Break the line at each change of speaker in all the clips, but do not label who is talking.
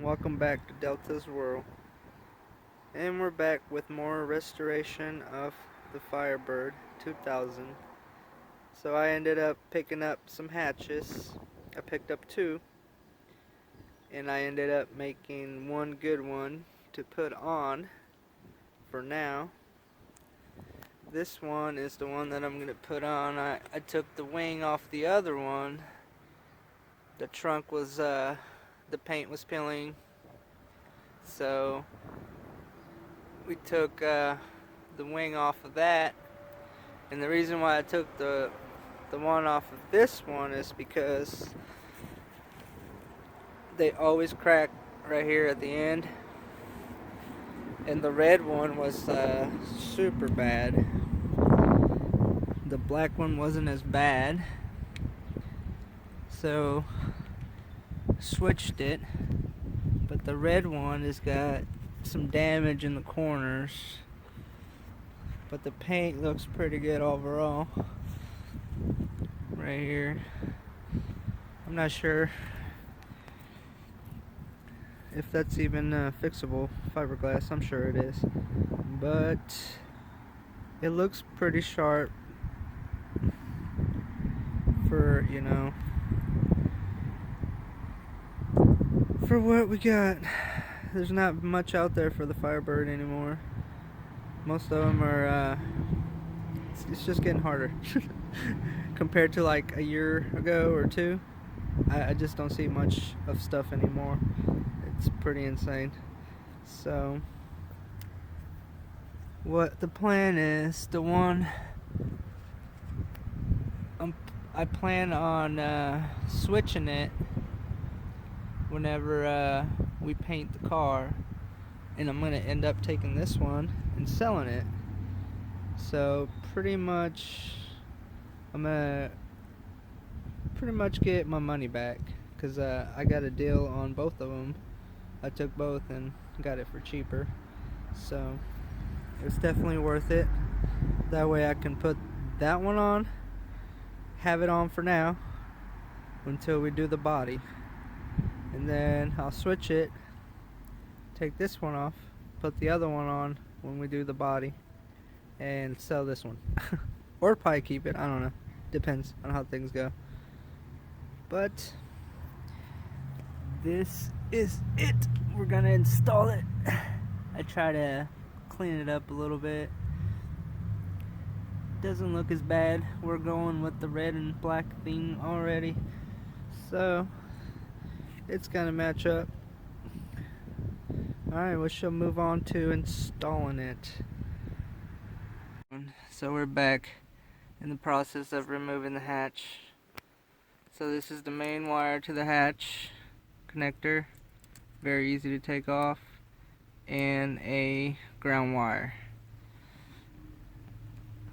welcome back to Delta's World. And we're back with more restoration of the Firebird 2000. So I ended up picking up some hatches. I picked up two, and I ended up making one good one to put on for now. This one is the one that I'm going to put on. I took the wing off the other one. The trunk was, the paint was peeling. So we took the wing off of that, and the reason why I took the one off of this one is because they always crack right here at the end, and the red one was super bad. The black one wasn't as bad, so switched it, but the red one has got some damage in the corners, but the paint looks pretty good overall right here. I'm not sure if that's even fixable fiberglass. I'm sure it is, but it looks pretty sharp for, for what we got. There's not much out there for the Firebird anymore. Most of them are, it's just getting harder. Compared to like a year ago or two, I just don't see much of stuff anymore. It's pretty insane. So, what the plan is, the one, I plan on switching it whenever we paint the car, and I'm gonna end up taking this one and selling it. So pretty much I'm gonna get my money back, because I got a deal on both of them. I took both and got it for cheaper, so it's definitely worth it. That way I can put that one on, have it on for now until we do the body, and then I'll switch it, take this one off, put the other one on when we do the body, and sell this one. Or probably keep it, I don't know, depends on how things go. But this is it. We're gonna install it. I try to clean it up a little bit. Doesn't look as bad. We're going with the red and black theme already, so it's gonna match up. Alright, we shall move on to installing it. So we're back in the process of removing the hatch. So this is the main wire to the hatch connector, very easy to take off, and a ground wire.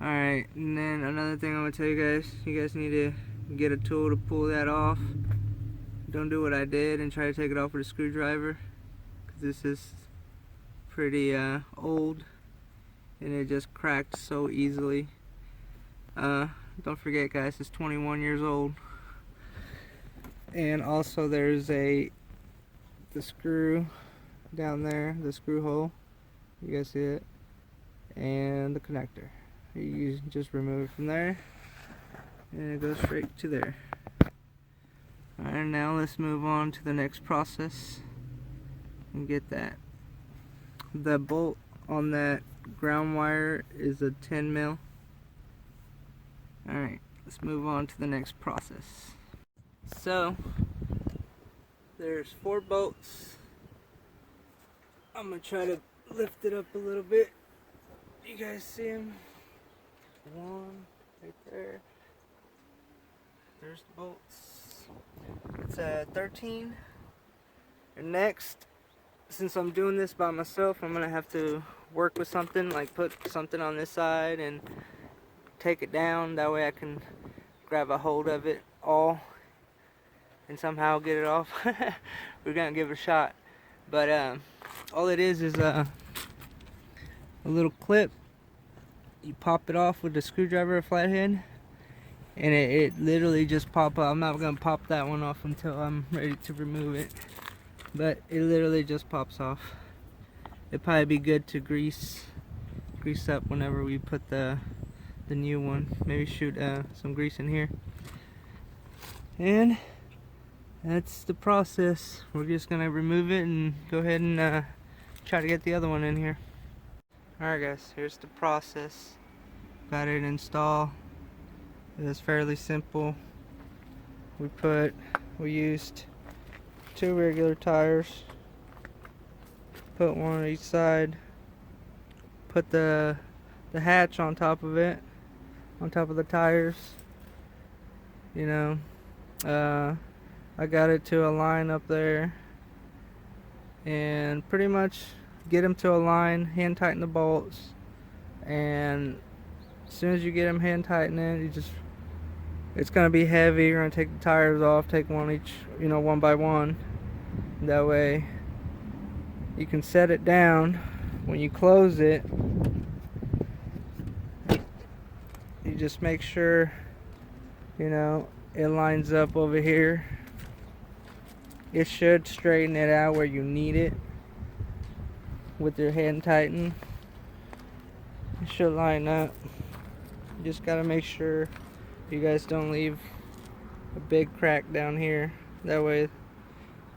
Alright, and then another thing I'm going to tell you guys need to get a tool to pull that off. Don't do what I did and try to take it off with a screwdriver, because this is pretty old and it just cracked so easily. Don't forget, guys, it's 21 years old. And also there's the screw down there, the screw hole, you guys see it, and the connector. You just remove it from there and it goes straight to there. Alright, now let's move on to the next process and get that. The bolt on that ground wire is a 10 mil. Alright, let's move on to the next process. So there's 4 bolts. I'm gonna try to lift it up a little bit. You guys see them? One right there. There's the bolts. It's a 13. And next, since I'm doing this by myself, I'm gonna have to work with something, like put something on this side and take it down. That way I can grab a hold of it all and somehow get it off. We're gonna give it a shot. But all it is a little clip. You pop it off with a screwdriver or flathead, and it literally just pop up. I'm not gonna pop that one off until I'm ready to remove it. but it literally just pops off. It'd probably be good to grease up whenever we put the new one. Maybe shoot some grease in here. And that's the process. We're just gonna remove it and go ahead and try to get the other one in here. Alright guys, here's the process. Got it installed. It was fairly simple. We used 2 regular tires. Put one on each side. Put the hatch on top of it, on top of the tires. You know, I got it to align up there, and pretty much get them to align. Hand tighten the bolts, and as soon as you get them hand tightening, it's gonna be heavy. You're gonna take the tires off, take one each, you know, one by one. That way you can set it down. When you close it, you just make sure, you know, it lines up over here. It should straighten it out where you need it with your hand tighten. It should line up. You just gotta make sure you guys don't leave a big crack down here. That way,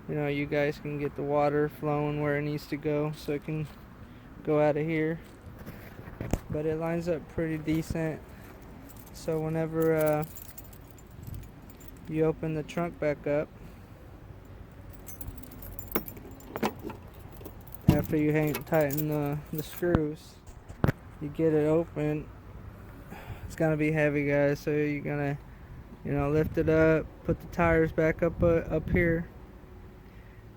you know, you guys can get the water flowing where it needs to go, so it can go out of here. But it lines up pretty decent. So whenever you open the trunk back up, after you tighten the screws, you get it open. It's gonna be heavy, guys, so you're gonna, you know, lift it up, put the tires back up here,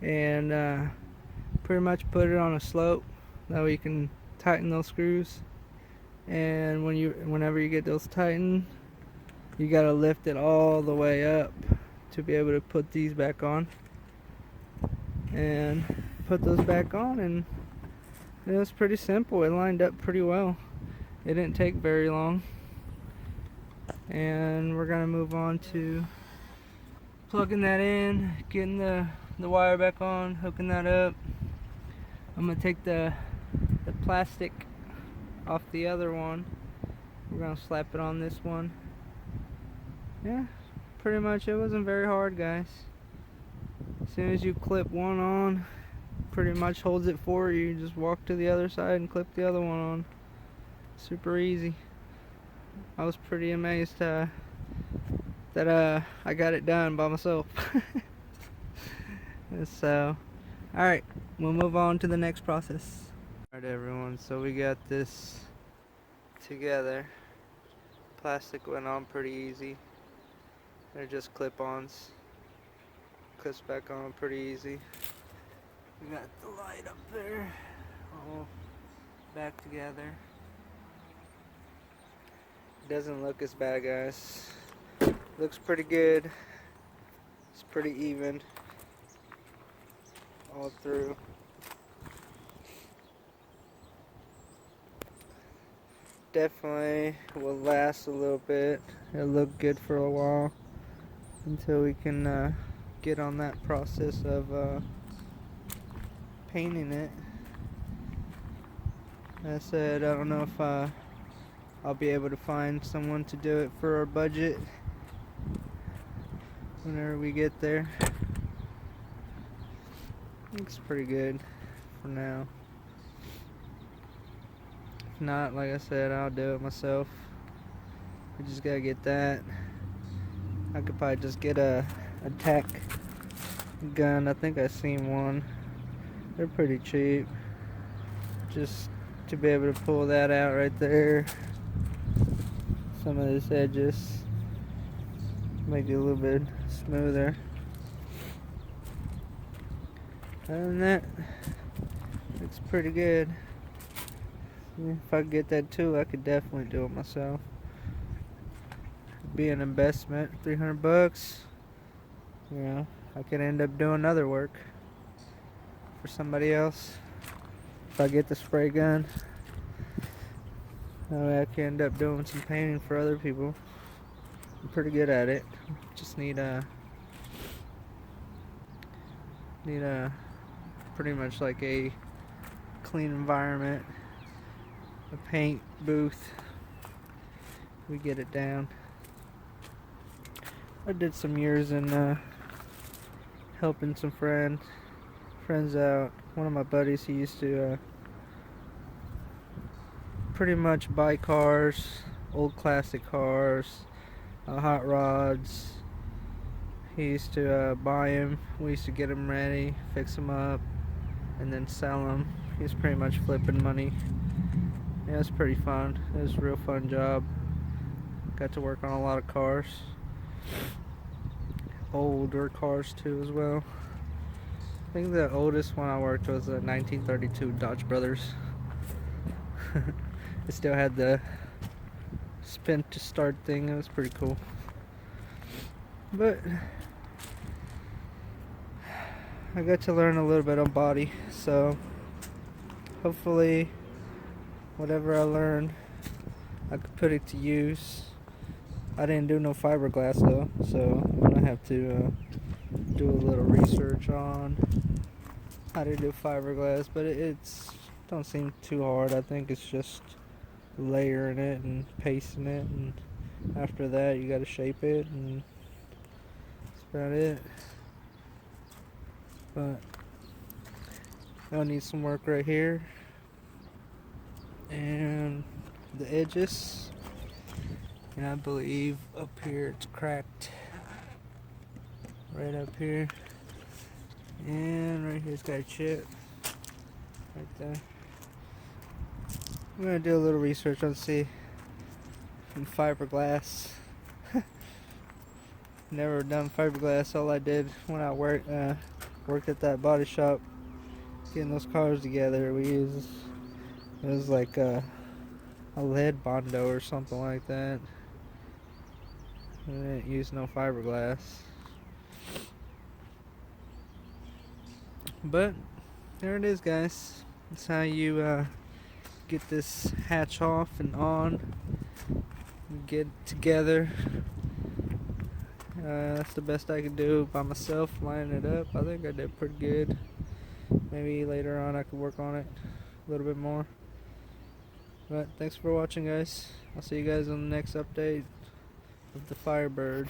and pretty much put it on a slope. That way you can tighten those screws. And whenever you get those tightened, you gotta lift it all the way up to be able to put these back on. And put those back on, and it was pretty simple. It lined up pretty well. It didn't take very long. And we're gonna move on to plugging that in, getting the wire back on, hooking that up. I'm gonna take the plastic off the other one. We're gonna slap it on this one. Yeah, pretty much it wasn't very hard, guys. As soon as you clip one on, pretty much holds it for you. Just walk to the other side and clip the other one on. Super easy. I was pretty amazed that I got it done by myself. So, alright, we'll move on to the next process. Alright everyone, so we got this together. Plastic went on pretty easy. They're just clip-ons. Clips back on pretty easy. We got the light up there, all back together. Doesn't look as bad, guys. Looks pretty good. It's pretty even all through. Definitely will last a little bit. It'll look good for a while until we can get on that process of painting it. As I said, I don't know if I'll be able to find someone to do it for our budget whenever we get there. Looks pretty good for now. If not, like I said, I'll do it myself. We just gotta get that. I could probably just get a tack gun. I think I've seen one. They're pretty cheap. Just to be able to pull that out right there. Some of this edges, make it a little bit smoother. Other than that, looks pretty good. If I could get that too, I could definitely do it myself. Be an investment, $300. You know, I could end up doing other work for somebody else if I get the spray gun. That way I can end up doing some painting for other people. I'm pretty good at it. Just need a pretty much like a clean environment, a paint booth. We get it down. I did some years in helping some friends out. One of my buddies, he used to pretty much buy cars, old classic cars, hot rods. He used to buy them. We used to get them ready, fix them up, and then sell them. He was pretty much flipping money. Yeah, it was pretty fun. It was a real fun job. Got to work on a lot of cars. Older cars too as well. I think the oldest one I worked was a 1932 Dodge Brothers. It still had the spin to start thing. It was pretty cool. But I got to learn a little bit on body, so hopefully whatever I learned I could put it to use. I didn't do no fiberglass though, so I'm gonna have to do a little research on how to do fiberglass, but it's don't seem too hard. I think it's just layering it and pasting it, and after that you gotta shape it, and that's about it. But I'll need some work right here and the edges, and I believe up here it's cracked right up here, and right here's got a chip right there. I'm gonna do a little research on see some fiberglass. Never done fiberglass. All I did when I worked at that body shop getting those cars together, it was like a lead bondo or something like that. I didn't use no fiberglass. But there it is, guys. That's how you get this hatch off and on, get it together. That's the best I could do by myself, lining it up. I think I did pretty good. Maybe later on I could work on it a little bit more. But thanks for watching, guys. I'll see you guys on the next update of the Firebird.